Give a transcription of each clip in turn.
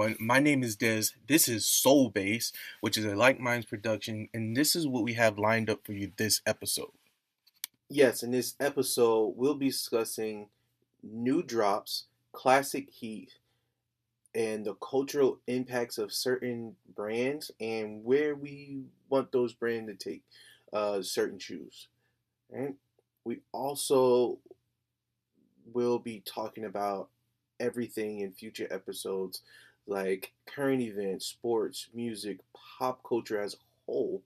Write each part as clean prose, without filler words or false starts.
everyone. My name is Dez. This is Soul Base, which is a Like Minds production, and this is what we have lined up for you this episode. Yes, in this episode, we'll be discussing new drops, classic heat, and the cultural impacts of certain brands and where we want those brands to take certain shoes. Right? We also will be talking about everything in future episodes like current events, sports, music, pop culture as a whole,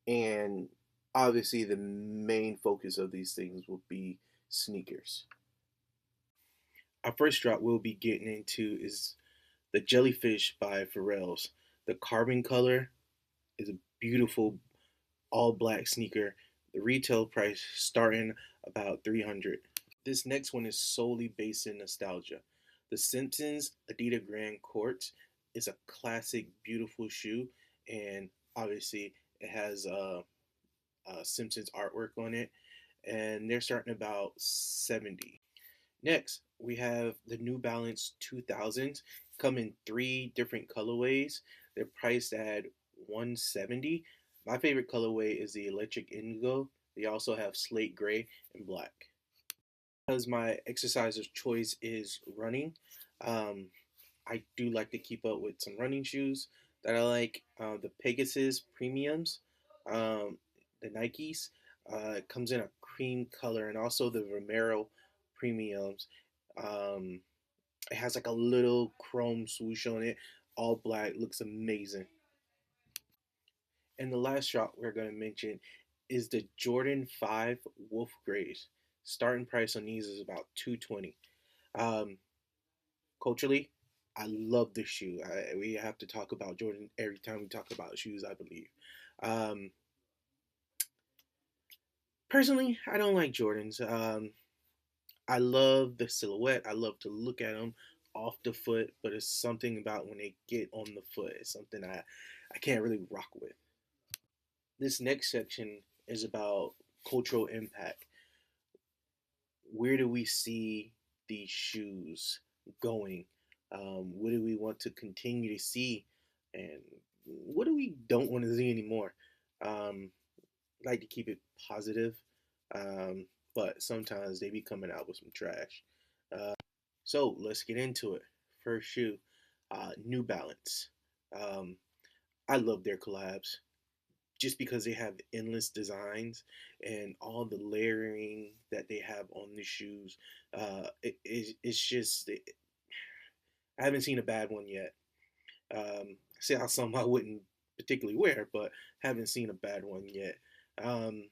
and obviously the main focus of these things will be sneakers. Our first drop we'll be getting into is the Jellyfish by Pharrell's. The carbon color is a beautiful all black sneaker. The retail price starting about 300. This next one is solely based in nostalgia. The Simpsons Adidas Grand Court is a classic, beautiful shoe, and obviously it has Simpsons artwork on it, and they're starting about 70. Next, we have the New Balance 2000s, come in three different colorways. They're priced at 170. My favorite colorway is the Electric Indigo. They also have slate gray and black. Because my exercise of choice is running, um, I do like to keep up with some running shoes that I like. The Pegasus Premiums, um, the Nikes. It comes in a cream color, and also the Romero Premiums. Um, it has like a little chrome swoosh on it, all black, looks amazing. And the last shot we're going to mention is the Jordan 5 Wolf Grays. Starting price on these is about 220. Um, Culturally, I love this shoe. We have to talk about Jordan every time we talk about shoes, I believe. Um, Personally, I don't like Jordans. I love the silhouette. I love to look at them off the foot, but it's something about when they get on the foot. It's something I can't really rock with. This next section is about cultural impact. Where do we see these shoes going? What do we want to continue to see? And what do we don't want to see anymore? I like to keep it positive, um, but sometimes they be coming out with some trash. So let's get into it. First shoe, New Balance. Um, I love their collabs just because they have endless designs and all the layering that they have on the shoes. It's just I haven't seen a bad one yet. I see how some I wouldn't particularly wear, but haven't seen a bad one yet. Um,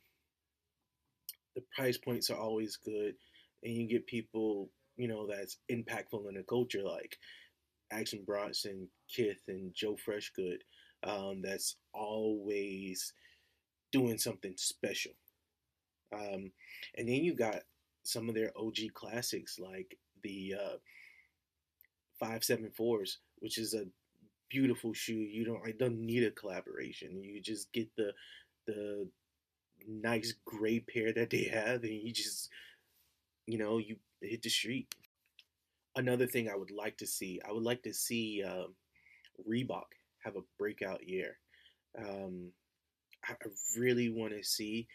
the price points are always good, and you get people that's impactful in the culture like Action Bronson, Kith, and Joe Freshgood. That's always doing something special. And then you got some of their OG classics like the 574s, which is a beautiful shoe. I don't need a collaboration. You just get the nice gray pair that they have, and you just you hit the street. Another thing I would like to see Reebok have a breakout year. Um, I really want to see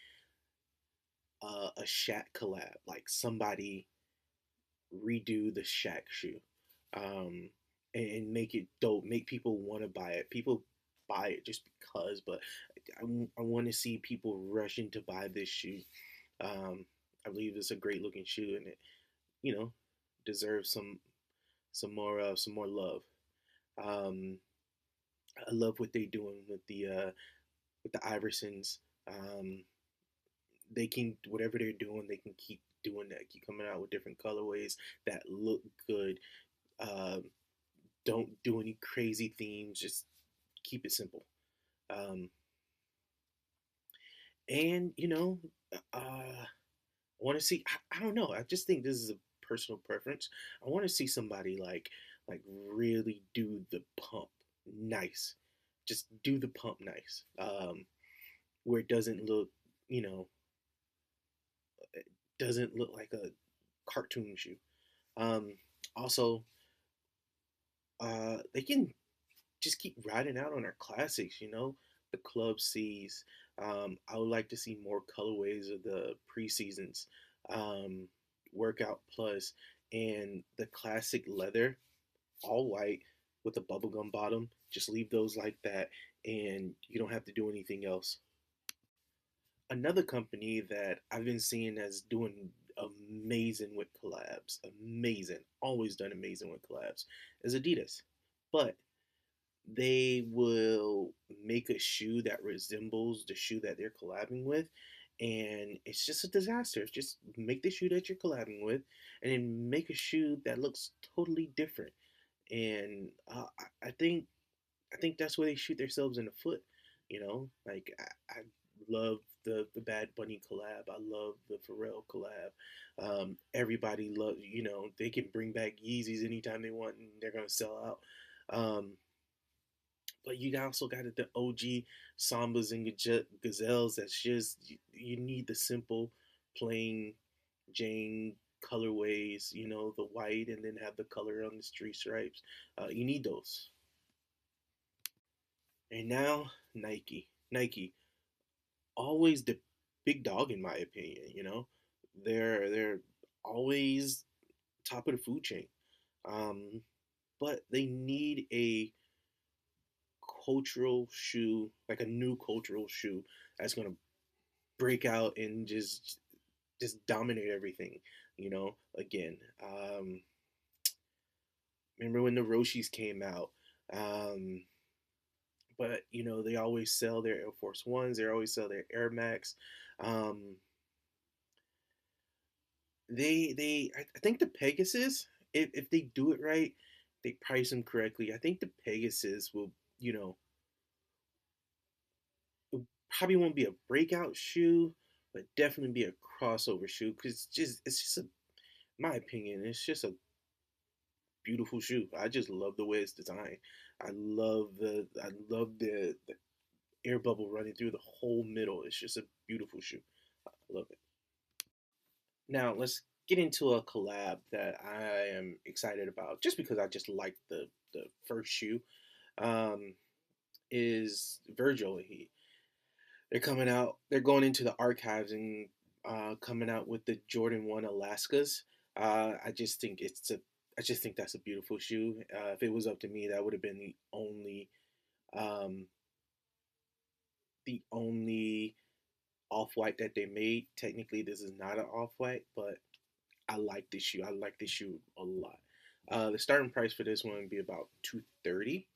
a Shaq collab, like somebody redo the Shaq shoe, um, and make it dope, make people want to buy it. People buy it just because, but I want to see people rushing to buy this shoe. Um, I believe it's a great looking shoe, and it you know deserves some more love. Um, I love what they're doing with the Iversons. Um, they can whatever they're doing, they can keep doing that. Keep coming out with different colorways that look good. Um, don't do any crazy themes. Just keep it simple. Um, and I want to see. I don't know. I just think this is a personal preference. I want to see somebody really do the pump nice. Just do the pump nice. Where it doesn't look, you know, it doesn't look like a cartoon shoe. Um, Also, they can just keep riding out on our classics, the Club C's. I would like to see more colorways of the preseasons, um, Workout Plus, and the classic leather, all white with a bubblegum bottom. Just leave those like that, and you don't have to do anything else. Another company that I've been seeing as doing amazing with collabs, amazing, always done amazing with collabs, is Adidas. But they will make a shoe that resembles the shoe that they're collabing with, and it's just a disaster. It's just make the shoe that you're collabing with and then make a shoe that looks totally different. And I think that's where they shoot themselves in the foot. Like I love the Bad Bunny collab. I love the Pharrell collab. Everybody loves. They can bring back Yeezys anytime they want, and they're gonna sell out. Um, but you also got the OG Sambas and Gazelles. That's just you need the simple, plain Jane colorways. The white and then have the color on the street stripes. You need those. And now Nike. Nike, always the big dog in my opinion. They're always top of the food chain. Um, but they need a cultural shoe, like a new cultural shoe that's gonna break out and just dominate everything. Again, remember when the Roshis came out? Um, but they always sell their Air Force Ones. They always sell their Air Max. Um, I think the Pegasus, if they do it right, they price them correctly. I think the Pegasus will, it probably won't be a breakout shoe, but definitely be a crossover shoe because it's just my opinion, it's just a beautiful shoe. I just love the way it's designed. I love the air bubble running through the whole middle. It's just a beautiful shoe. I love it. Now let's get into a collab that I am excited about, just because I just like the first shoe. Um, is Virgil. They're coming out. They're going into the archives and coming out with the Jordan 1 Alaskas. I just think I just think that's a beautiful shoe. If it was up to me, that would have been um, the only off white that they made. Technically, this is not an off white, but I like this shoe. I like this shoe a lot. The starting price for this one would be about 230.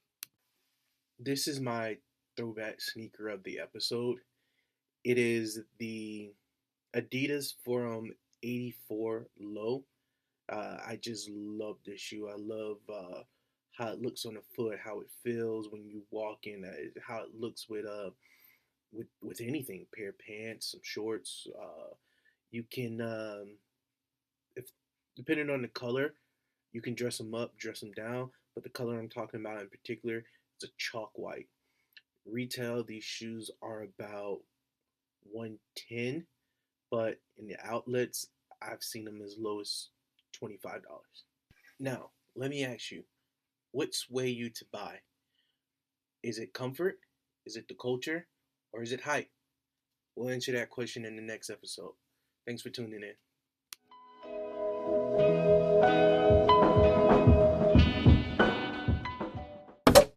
This is my throwback sneaker of the episode. It is the Adidas Forum 84 Low. I just love this shoe. I love how it looks on the foot, how it feels when you walk in, how it looks with anything, a pair of pants, some shorts. You can if depending on the color, you can dress them up, dress them down. But the color I'm talking about in particular is a chalk white. Retail, these shoes are about 110, but in the outlets, I've seen them as low as $25. Now, let me ask you, what sway you to buy? Is it comfort? Is it the culture? Or is it hype? We'll answer that question in the next episode. Thanks for tuning in.